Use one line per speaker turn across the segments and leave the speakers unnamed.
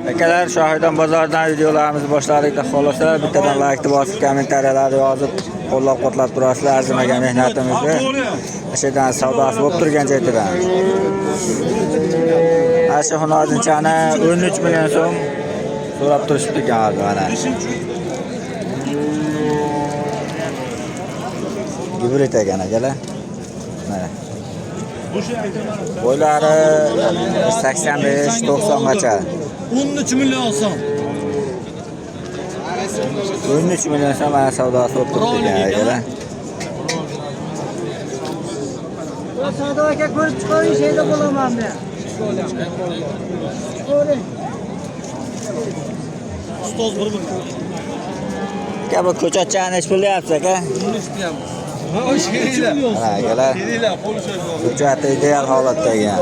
Akalar, Shohidan bozoridan videolarimiz boshladik. Xolosa bittadan like bosib, kommentariyalar yozib, qo'llab-quvvatlab turasizlar arzimagan mehnatimizni. O'shadan savdosi bo'lib turgan joydan. Asha Xunozinchani 13 million so'm so'rab turishibdi ekan mana. Gibrit ekan akalar. Mana. Boylari 85-90 gacha.
13 million so'm.
13 million so'm mana savdosi bo'lib turibdi akalar.
Savdo aka ko'rib chiqaring, şeyda bo'laman men.
Ustoz bir
Aka bu ko'chatchani ish qilyapsiz aka?
Ha, o'sh keraklar.
Mana akalar.
Keraklar, qo'lishadi.
Ko'chat ideal holatda ekan.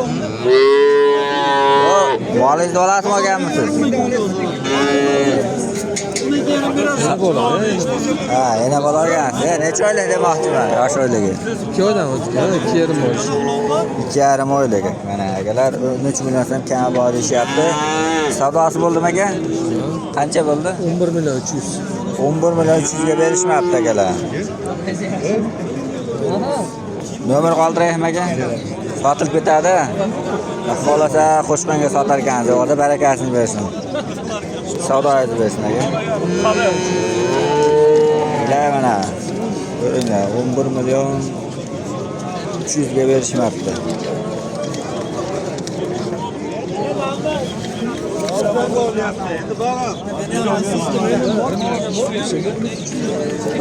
Molingizni olasizmi olganmisiz? Ha, yana bola olgansiz. Necha oylik demoqchiman, yosh oyligi?
2 oydan o'tgan, 2,5 oy.
2,5 oylik. Mana akalar 13 million so'm kam bor deyapti. Savdosi bo'ldimi aka? Qancha bo'ldi?
11 million 300.
11 million 300 ga berishmabdi akalar. Nomer qoldiraymi aka? Sotilib ketadi. Xolasa qo'shqonga sotar ekansiz. Xudo barakasini bersin. Savdoyingizni bersin aka. Mana. Ko'ringlar, 11 million 300 ga berishmabdi.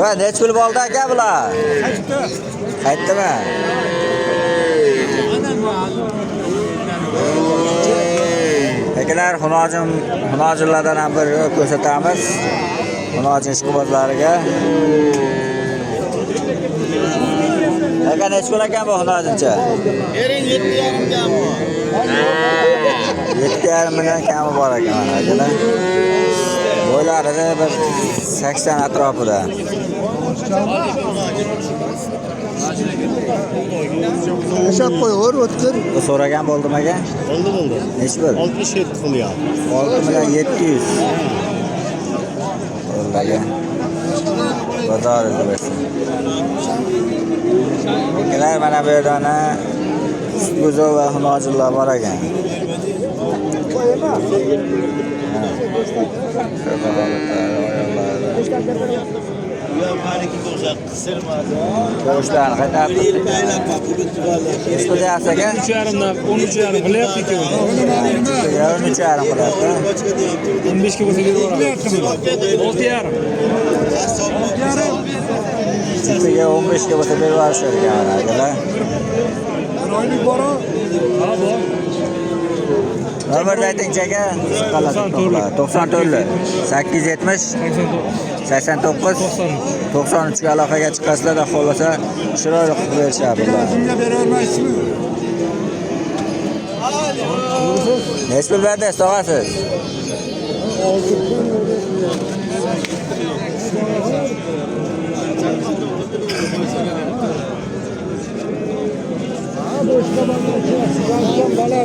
Va necha pul bo'ldi aka bular? Qaytdimi? Akalar, xunojinlardan ham bir ko'rsatamiz. Xunojin ishqibozlariga. Aka necha pul ekan bu xunojincha?
Bering 7,5 ga bu.
7,5 million kami bor ekan akalar. Bo'ylarida bir 80 atrofida.
Yashab qo'yaver, o'tkir.
Bu so'ragan bo'ldimi aka?
Bo'ldi.
Nechi pul?
67 qilyapti.
6 million 700. Bo'ldi aka. Bozoringizni bersin. Akalar, mana bu yerda go'zal va xunojinlar bor ekan. Qo'shlarni qaytarib ish qilyapsiz aka?
3,5dan 13,5 qilyapti ikkovi.
13,5 qilyapti.
15 ga bo'lsa berib yuboramiz. 6,5.
Sizga 15 ga bo'lsa berib yuborishar ekan akalar.
Oylik bor-ku.
Ha, bor.
Nomerni ayting aka. 94 870 89 93 ga aloqaga chiqasizlar, xohlasa chiroyli qilib berishadi bular.
Kimga bera olmaysizmi?
Necha pul berdi, tog'asiz?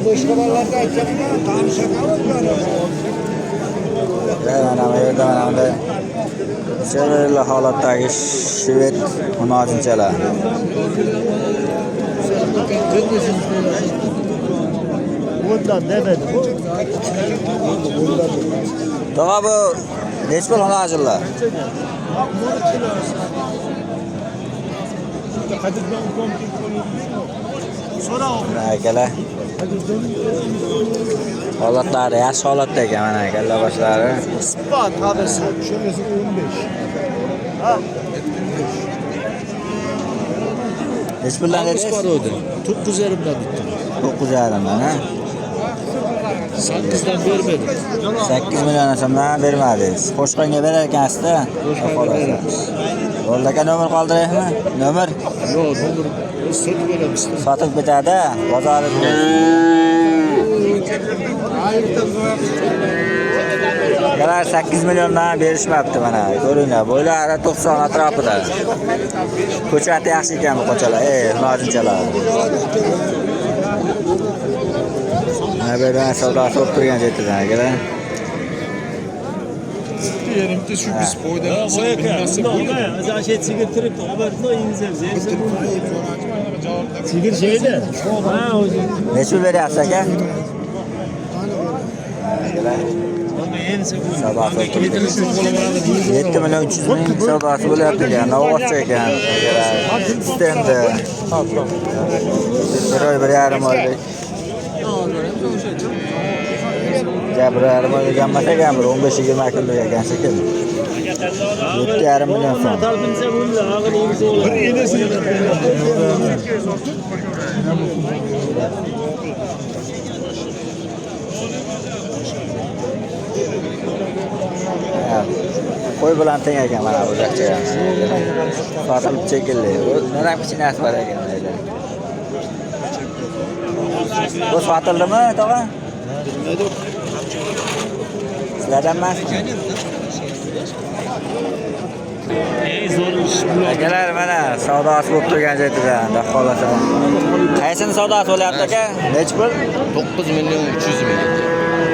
Boshqa bolalarga aytganman, tanishaqaman.
Mana bu yerda mana bunday chiroyli holatdagi shved xunojinchalar.
Bundan demedi.
Tog'a bu necha pul xunojinlar? Akalar. Holatlari yaxshi holatda ekan mana akalar boshlari.
Ispat hadisi. Şöylesi 15. Ha?
Necha puldan dedingiz?
9,5dan bitti.
9,5 dan, ha?
8dan bermedi.
8 million so'mdan bermadingiz. Qo'shqonga berar ekansiz-da. Bo'ldi aka, nomer qoldiraymi? Nomer?
Yo'q, nomer sotib beramiz.
Sotib ketadi, bozoringiz. Akalar 8 milliondan berishmabdi mana. Ko'ringlar, bo'ylari 90 atrofida. Ko'chati yaxshi ekan bu qo'chalar, nojinchalar. Mana bu yerdan savdosi bo'lib turgan joydan akalar.
Yerimde şu biz boydan nasıl
Nasıl şey sigir trip obertno inzel. Sigir şeyde. Ha o.
Neçe veriyorsun aka? Savdosi 7 million 300 ming savdosi bo'lyapti ekan. Novotcha ekan. Stendi. Bir oy 1,5 oylik. Bir 1,5 oylik emas ekan, 15-20 kunlik ekan shekilli. 7,5 million so'm.
Talpinsa bunda ag'ir yemsa bo'ladi.
Qo'y bilan teng ekan mana bu jakcha. Sotilib chekildi. Nima kichkinasi bor ekan mayli. Bu sotildimi, tog'a? Sizlardan emasmi?
Zo'r ish bu.
Akalar mana savdosi bo'lib turgan joyda, xohlasa. Qaysini savdosi bo'lyapti aka? Nech pul?
9 million 300 ming.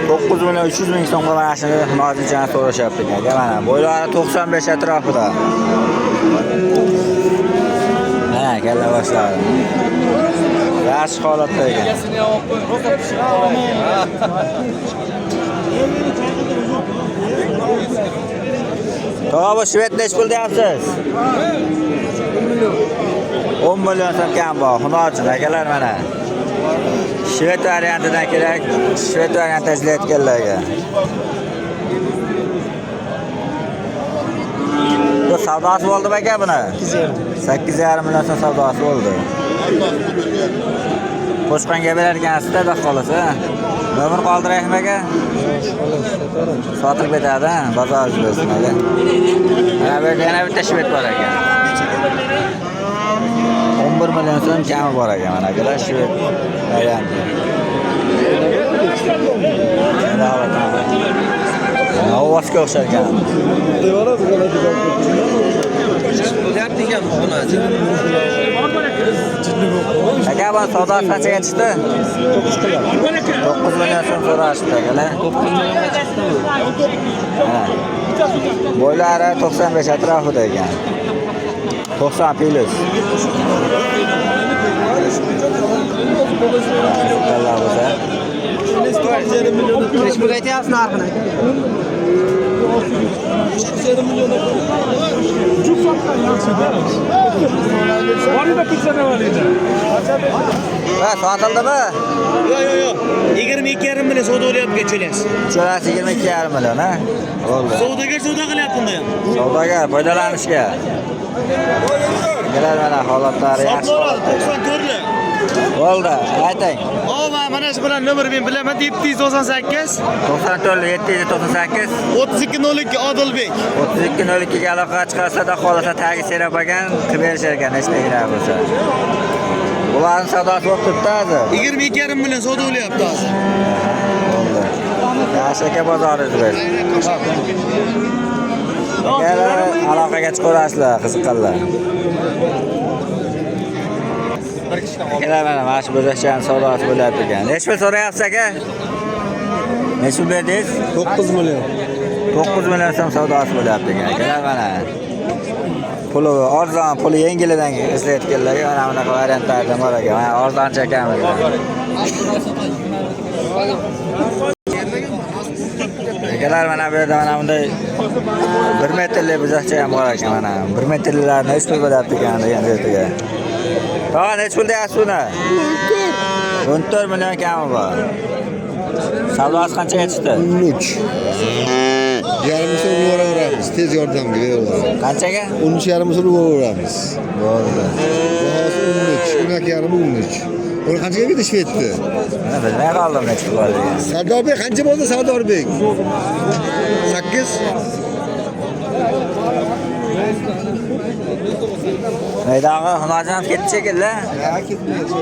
9 million 300 ming so'mga mana shuni nozichani so'rashyapti aka. Mana bo'ylari 95 atrofida. Mana kalla boshladi. Yaxshi holatda ekan. Tog'a bu shved nech pul deyapsiz? 10 million so'm kam bor. Xunochun akalar mana. Shved variantidan kerak. Shved varianti izlayotganlarga. Bu savdosi bo'ldimi aka buni? 8,5 million so'm savdosi bo'ldi. Qo'shqonga berar ekansizda, xudo xolasa. Nomer qoldiraymi aka? Sotilib ketadi, bozor bo'lsin aka. Mana bu yana bitta shved bor ekan. 11 million so'm kami bor ekan mana akalar shved varianti. Ovozga o'xshar ekan. Aka bu savdosi qanchaga tushdi? 9 million so'm so'rashdi akalar. 9 millionga chiqdimi? Bo'ylari 95 atrofida ekan. 90 plus. Alloh bo'lsa.
Nech pul aytyapsiz narxini?
Ha, sotildimi?
Yo'q. 22,5 million savdo bo'lyapti cho'las.
Cho'las 22,5 million, ha? Bo'ldi.
Savdogar savdo qilyapti bunda ham.
Savdogar foydalanishga. Kelar mana holatlari yaxshi.
94 li.
Bo'ldi, ayting.
Mana shu bilan nomer men bilaman 798
94 798
3202 Odilbek.
3202 ga aloqa chiqarsa-da xolasa tagi serab ekan, qilib berishar ekan, hech nima bo'lsa. Ularning savdosi bo'lib turibdi hozir.
22,5 million savdo bo'lyapti hozir.
Bo'ldi. Yaxshi aka bozoringiz. Kelar aloqaga chiqarasizlar, qiziqqanlar. Kelar mana shu bo'zakchani savdosi bo'lyapti ekan. Nech pul so'rayapsiz aka? Nech pul berdingiz?
9 million.
9 million so'm savdosi bo'lyapti ekan. Kelar mana. Puli arzon, puli yengilidan izlayotganlarga mana bunaqa variantlardan bor ekan. Mana arzoncha ekanmi? Kelar mana bu yerda mana bunday 1 metrlik bo'zakcha ham bor ekan mana. 1 metrliklarni nech pul bo'lyapti ekan degan yerga. Tog'a nech pul deyapsiz uni? 14 million kami bor. Savdosi qanchaga chiqdi?
13. Yarım so'm yuboraveramiz, tez yordamga beraveramiz.
Qanchaga?
13,5 so'm yuboraveramiz.
Bo'ldi.
Bahosi 13, 12,5 13. Uni qanchaga berdi Shvedni?
Mana bilmay qoldim nech pul borligini.
Sardorbek qancha bo'ldi Sardorbek? 8.
Maydonga Hunojon ketdi shekilli.
Ha, ketmaydi.